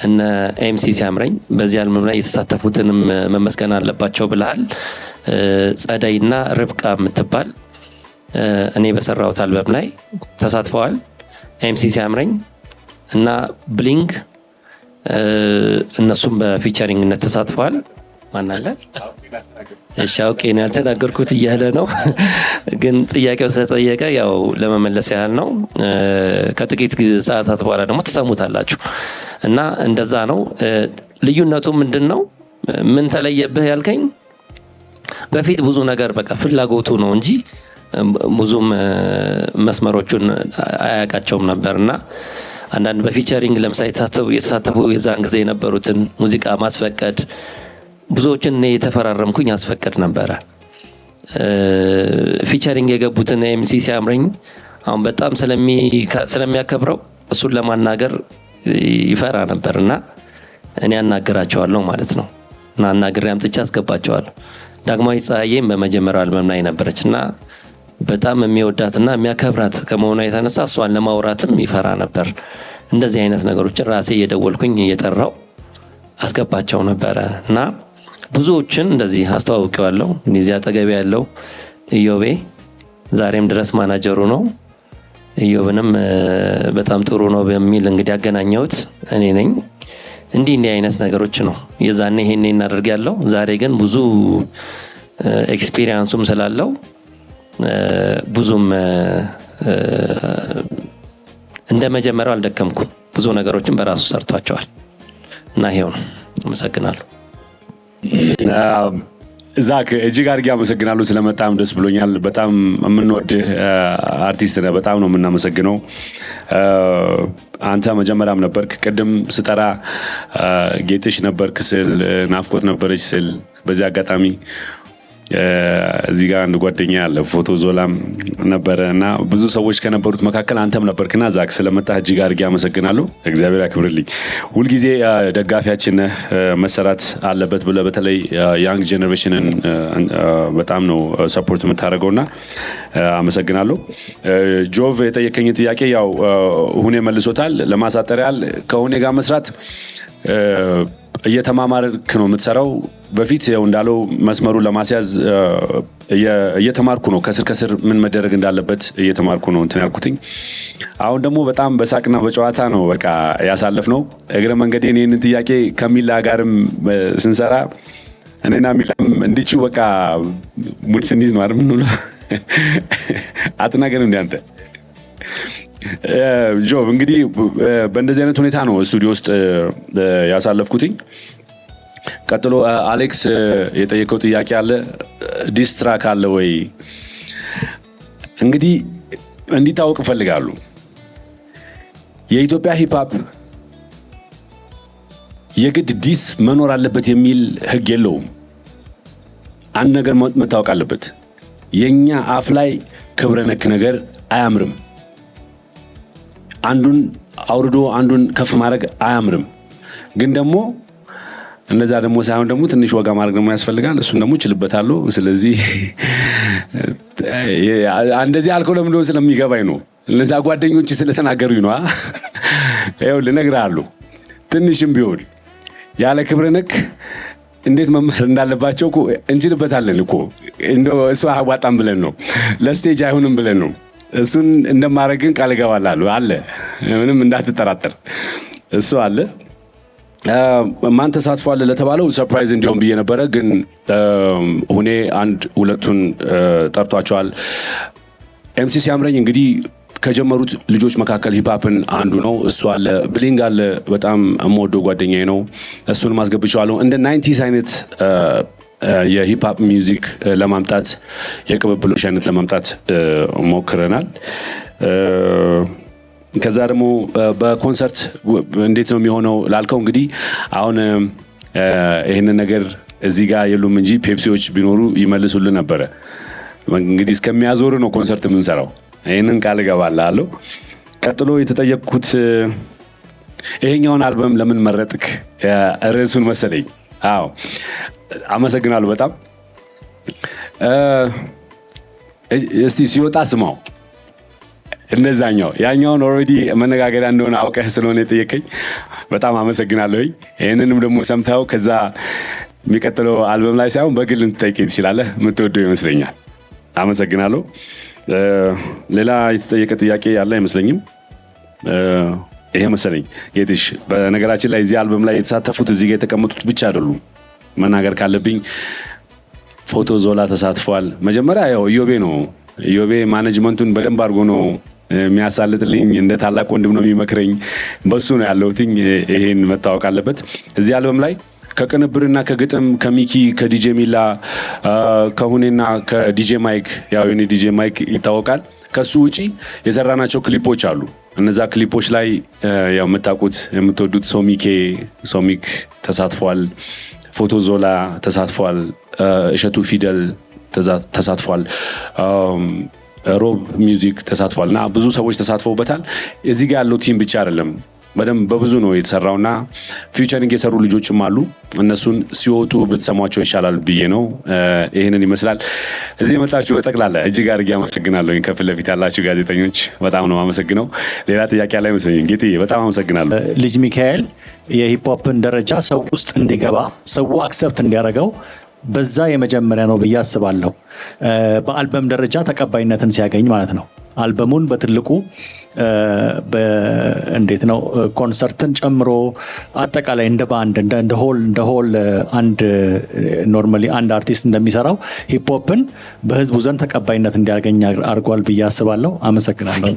እነ ኤምሲ ሲያምረኝ በዚህ አልበም ላይ የተሳተፉትንም መመስገን አለባቸው ብለሃል። ጸደይና ርብቃ የምትባል እኔ በሰራሁት አልበም ላይ ተሳትፈዋል። ኤምሲ ሲያምረኝ እና ብሊንግ እነሱም በፊቸሪንግነት ተሳትፈዋል። ማን አለ? እሺ አውቄ ነው ያልተናገርኩት እያለ ነው። ግን ጥያቄው ስለተጠየቀ ያው ለመመለስ ያህል ነው። ከጥቂት ሰዓታት በኋላ ደግሞ ተሰሙታላችሁ እና እንደዛ ነው። ልዩነቱ ምንድነው? ምን ተለየብህ ያልከኝ፣ በፊት ብዙ ነገር በቃ ፍላጎቱ ነው እንጂ ብዙም መስመሮቹን አያውቃቸውም ነበርና አንዳንድ በፊቸሪንግ ለምሳሌ የተሳተፉ የዛን ጊዜ የነበሩትን ሙዚቃ ማስፈቀድ ብዙዎችን እኔ የተፈራረምኩኝ አስፈቅድ ነበረ። ፊቸሪንግ የገቡትን ኤምሲ ሲያምረኝ አሁን በጣም ስለሚያከብረው እሱን ለማናገር ይፈራ ነበርና እኔ አናግራቸዋለሁ ማለት ነው እና አናግሬ አምጥቼ አስገባቸዋለሁ። ዳግማዊ ፀሐዬም በመጀመሪያው አልበም ላይ ነበረችና በጣም የሚወዳትና የሚያከብራት ከመሆኗ የተነሳ እሷን ለማውራትም ይፈራ ነበር። እንደዚህ አይነት ነገሮችን ራሴ እየደወልኩኝ እየጠራው አስገባቸው ነበረ እና ብዙዎችን እንደዚህ አስተዋውቀዋለሁ። እዚህ አጠገቤ ያለው ኢዮቤ ዛሬም ድረስ ማናጀሩ ነው። ኢዮብንም በጣም ጥሩ ነው በሚል እንግዲህ ያገናኘሁት እኔ ነኝ። እንዲህ አይነት ነገሮች ነው የዛኔ ይሄን እናደርግ ያለው። ዛሬ ግን ብዙ ኤክስፒሪየንሱም ስላለው ብዙም እንደ መጀመሪያው አልደከምኩም። ብዙ ነገሮችን በራሱ ሰርቷቸዋል እና ይሄው ነው። አመሰግናለሁ። ዛክ እጅግ አድርጌ አመሰግናለሁ ስለመጣም ደስ ብሎኛል። በጣም የምንወድህ አርቲስት ነህ። በጣም ነው የምናመሰግነው። አንተ መጀመሪያም ነበርክ። ቅድም ስጠራ ጌጥሽ ነበርክ ስል ናፍቆት ነበረች ስል በዚህ አጋጣሚ እዚህ ጋር አንድ ጓደኛ ያለ ፎቶ ዞላም ነበረ እና ብዙ ሰዎች ከነበሩት መካከል አንተም ነበርክና ዛክ ስለመጣህ እጅግ አድርጌ አመሰግናለሁ። እግዚአብሔር ያክብርልኝ። ሁልጊዜ ደጋፊያችን ነህ። መሰራት አለበት ብለህ በተለይ ያንግ ጄኔሬሽንን በጣም ነው ሰፖርት የምታደርገውና አመሰግናለሁ። ጆቭ የጠየቀኝ ጥያቄ ያው ሁኔ መልሶታል። ለማሳጠሪያል ከሁኔ ጋር መስራት እየተማማርክ ነው የምትሰራው። በፊት ያው እንዳለው መስመሩን ለማስያዝ እየተማርኩ ነው። ከስር ምን መደረግ እንዳለበት እየተማርኩ ነው እንትን ያልኩትኝ። አሁን ደግሞ በጣም በሳቅና በጨዋታ ነው በቃ ያሳለፍነው። እግረ መንገዴን ይህንን ጥያቄ ከሚላ ጋርም ስንሰራ እኔና ሚላም እንዲቹ በቃ ሙድ ስንይዝ ነው አይደል? ምን አትናገር እንደ አንተ ጆብ። እንግዲህ በእንደዚህ አይነት ሁኔታ ነው ስቱዲዮ ውስጥ ያሳለፍኩትኝ። ቀጥሎ አሌክስ የጠየቀው ጥያቄ አለ፣ ዲስትራክ አለ ወይ? እንግዲህ እንዲታወቅ እፈልጋሉ የኢትዮጵያ ሂፕ-ሆፕ የግድ ዲስ መኖር አለበት የሚል ህግ የለውም። አንድ ነገር መታወቅ አለበት፣ የኛ አፍ ላይ ክብረ ነክ ነገር አያምርም። አንዱን አውርዶ አንዱን ከፍ ማድረግ አያምርም። ግን ደግሞ እነዛ ደግሞ ሳይሆን ደግሞ ትንሽ ወጋ ማድረግ ደግሞ ያስፈልጋል። እሱን ደግሞ እችልበታለሁ። ስለዚህ እንደዚህ አልከው ለምን እንደሆነ ስለሚገባኝ ነው። እነዛ ጓደኞች ስለተናገሩኝ ነው። ይኸው ልነግርሃለሁ፣ ትንሽም ቢሆን ያለ ክብረ ነክ እንዴት መማር እንዳለባቸው እኮ እንችልበታለን እኮ። እንደው እሱ አዋጣም ብለን ነው፣ ለስቴጅ አይሆንም ብለን ነው። እሱን እንደማረግን ቃል እገባላለሁ። አለ ምንም እንዳትጠራጠር፣ እሱ አለ። ማን ተሳትፏል ለተባለው ሰርፕራይዝ እንዲሆን ብዬ ነበረ፣ ግን ሁኔ አንድ ሁለቱን ጠርቷቸዋል። ኤምሲ ሲያምረኝ እንግዲህ ከጀመሩት ልጆች መካከል ሂፕሆፕን አንዱ ነው። እሱ አለ። ብሊንግ አለ፣ በጣም የምወደው ጓደኛዬ ነው። እሱን ማስገብቻለሁ። እንደ 90s አይነት የሂፕሆፕ ሚውዚክ ለማምጣት የቅብብሎሽ አይነት ለማምጣት ሞክረናል። ከዛ ደግሞ በኮንሰርት እንዴት ነው የሚሆነው ላልከው እንግዲህ አሁን ይህንን ነገር እዚህ ጋር የሉም እንጂ ፔፕሲዎች ቢኖሩ ይመልሱልን ነበረ። እንግዲህ እስከሚያዞር ነው ኮንሰርት የምንሰራው። ይህንን ቃል እገባላለሁ። ቀጥሎ የተጠየቅኩት ይሄኛውን አልበም ለምን መረጥክ ርዕሱን መሰለኝ። አዎ አመሰግናለሁ በጣም። እስቲ ሲወጣ ስማው እንደዛኛው ያኛውን ኦልሬዲ መነጋገሪያ እንደሆነ አውቀህ ስለሆነ የጠየቀኝ በጣም አመሰግናለሁ። ይህንንም ደግሞ ሰምተው ከዛ የሚቀጥለው አልበም ላይ ሳይሆን በግል ልትጠይቀኝ ትችላለህ። የምትወደው ይመስለኛል። አመሰግናለሁ። ሌላ የተጠየቀ ጥያቄ ያለ አይመስለኝም። ይሄ መሰለኝ ጌትሽ። በነገራችን ላይ እዚህ አልበም ላይ የተሳተፉት እዚህ ጋር የተቀመጡት ብቻ አይደሉም። መናገር ካለብኝ ፎቶ ዞላ ተሳትፏል። መጀመሪያ ያው ኢዮቤ ነው። ኢዮቤ ማኔጅመንቱን በደንብ አድርጎ ነው የሚያሳልጥልኝ። እንደ ታላቅ ወንድም ነው የሚመክረኝ። በሱ ነው ያለሁት። ይሄን መታወቅ አለበት። እዚህ አልበም ላይ ከቅንብርና ከግጥም ከሚኪ ከዲጄ ሚላ ከሁኔና ከዲጄ ማይክ ያው የኔ ዲጄ ማይክ ይታወቃል። ከሱ ውጪ የሰራናቸው ክሊፖች አሉ። እነዛ ክሊፖች ላይ ያው የምታውቁት የምትወዱት ሶሚክ ተሳትፏል። ፎቶ ዞላ ተሳትፏል። እሸቱ ፊደል ተሳትፏል። ሮብ ሚውዚክ ተሳትፏል እና ብዙ ሰዎች ተሳትፈውበታል። እዚህ ጋር ያለው ቲም ብቻ አይደለም፣ በደንብ በብዙ ነው የተሰራውና ፊውቸሪንግ የሰሩ ልጆችም አሉ። እነሱን ሲወጡ ብትሰሟቸው ይሻላል ብዬ ነው። ይህንን ይመስላል። እዚህ የመጣችሁ ጠቅላላ እጅግ አድርጌ አመሰግናለሁ። ከፊት ለፊት ያላችሁ ጋዜጠኞች በጣም ነው አመሰግነው። ሌላ ጥያቄ ያለ አይመስለኝም። ጌጤ በጣም አመሰግናለሁ። ልጅ ሚካኤል የሂፕሆፕን ደረጃ ሰው ውስጥ እንዲገባ ሰው አክሰፕት እንዲያደርገው በዛ የመጀመሪያ ነው ብዬ አስባለሁ። በአልበም ደረጃ ተቀባይነትን ሲያገኝ ማለት ነው። አልበሙን በትልቁ እንዴት ነው ኮንሰርትን ጨምሮ አጠቃላይ እንደ ባንድ እንደ ሆል አንድ ኖርማሊ አንድ አርቲስት እንደሚሰራው ሂፕሆፕን በህዝቡ ዘንድ ተቀባይነት እንዲያገኝ አድርጓል ብዬ አስባለሁ። አመሰግናለሁ።